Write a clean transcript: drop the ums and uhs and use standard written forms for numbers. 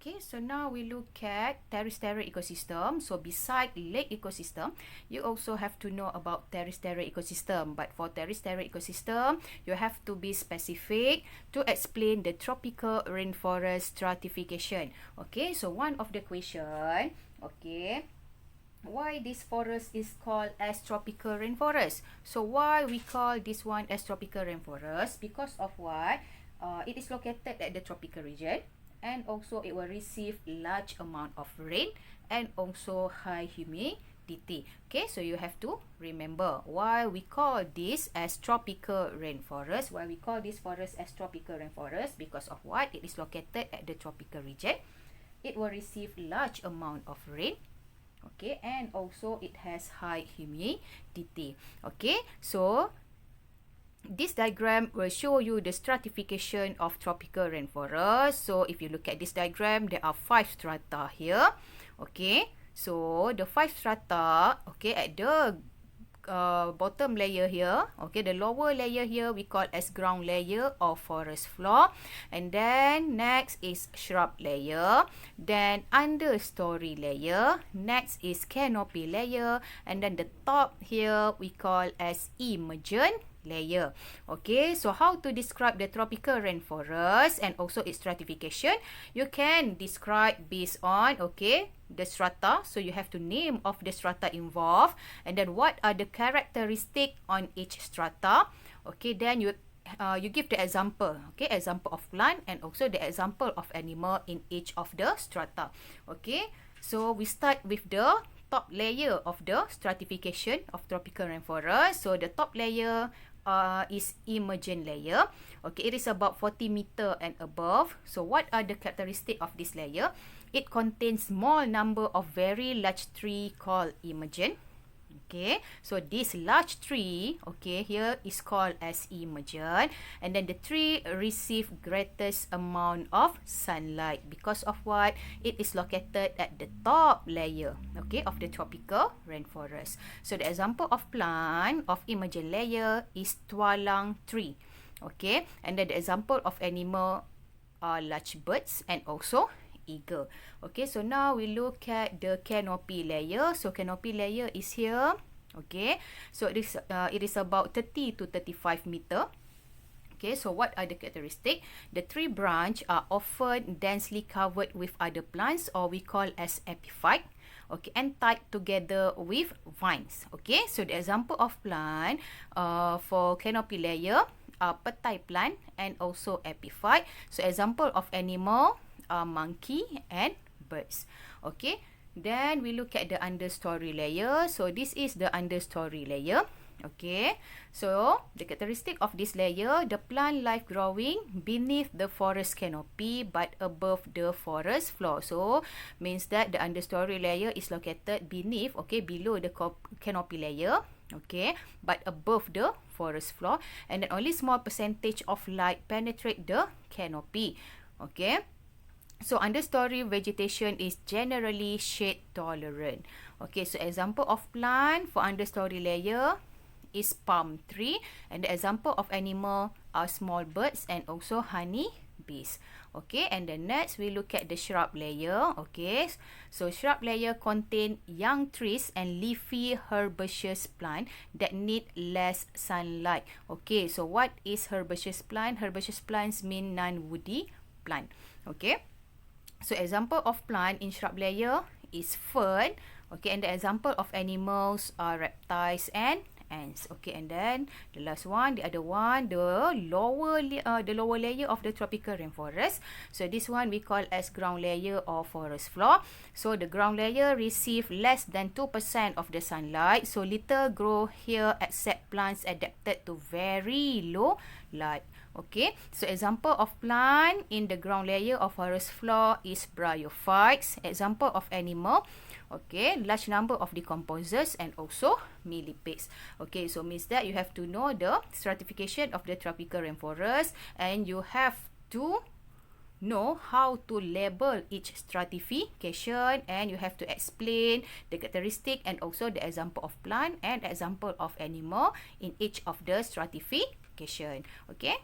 Okay, so now we look at terrestrial ecosystem. So beside lake ecosystem, you also have to know about terrestrial ecosystem. But for terrestrial ecosystem, you have to be specific to explain the tropical rainforest stratification. Okay, so one of the question, okay, why this forest is called as tropical rainforest? So why we call this one as tropical rainforest? Because of what? It is located at the tropical region, and also it will receive large amount of rain and also high humidity. Okay, so you have to remember why we call this as tropical rainforest. Why we call this forest as tropical rainforest? Because of what? It is located at the tropical region. It will receive large amount of rain. Okay, and also it has high humidity. Okay, so this diagram will show you the stratification of tropical rainforest. So if you look at this diagram, there are 5 strata here. Okay, so the 5 strata, okay, at the bottom layer here, okay, the lower layer here we call as ground layer or forest floor, and then next is shrub layer, then understory layer, next is canopy layer, and then the top here we call as emergent layer. Okay, so how to describe the tropical rainforest and also its stratification? You can describe based on, okay, the strata. So you have to name of the strata involved, and then what are the characteristic on each strata. Okay, then you give the example, okay, example of plant and also the example of animal in each of the strata. Okay, so we start with the top layer of the stratification of tropical rainforest. So the top layer is emergent layer. Okay, it is about 40 meter and above. So what are the characteristic of this layer? It contains small number of very large tree called emergent. Okay, so this large tree, okay, here is called as emergent, and then the tree receive greatest amount of sunlight because of what? It is located at the top layer, okay, of the tropical rainforest. So the example of plant of emergent layer is tualang tree, okay, and then the example of animal are large birds and also eagle. Okay, so now we look at the canopy layer. So canopy layer is here. Okay, so it is about 30 to 35 meter. Okay, so what are the characteristics? The tree branch are often densely covered with other plants, or we call as epiphyte. Okay, and tied together with vines. Okay, so the example of plant for canopy layer are petai plant and also epiphyte. So example of animal monkey and birds. Okay, then we look at the understory layer. So this is the understory layer. Okay, so the characteristic of this layer, the plant life growing beneath the forest canopy but above the forest floor. So means that the understory layer is located beneath, okay, below the canopy layer, okay, but above the forest floor, and then only small percentage of light penetrate the canopy. Okay, so understory vegetation is generally shade tolerant. Okay, so example of plant for understory layer is palm tree, and the example of animal are small birds and also honey bees. Okay, and then next we look at the shrub layer. Okay, so shrub layer contain young trees and leafy herbaceous plant that need less sunlight. Okay, so what is herbaceous plant? Herbaceous plants mean non-woody plant. Okay, so example of plant in shrub layer is fern. Okay, and the example of animals are reptiles and ants. Okay, and then the last one, the other one, the lower layer of the tropical rainforest. So this one we call as ground layer or forest floor. So the ground layer receive less than 2% of the sunlight. So little grow here except plants adapted to very low light. Okay, so example of plant in the ground layer of forest floor is bryophytes. Example of animal, okay, large number of decomposers and also millipedes. Okay, so means that you have to know the stratification of the tropical rainforest, and you have to know how to label each stratification, and you have to explain the characteristic and also the example of plant and example of animal in each of the stratification. Okay.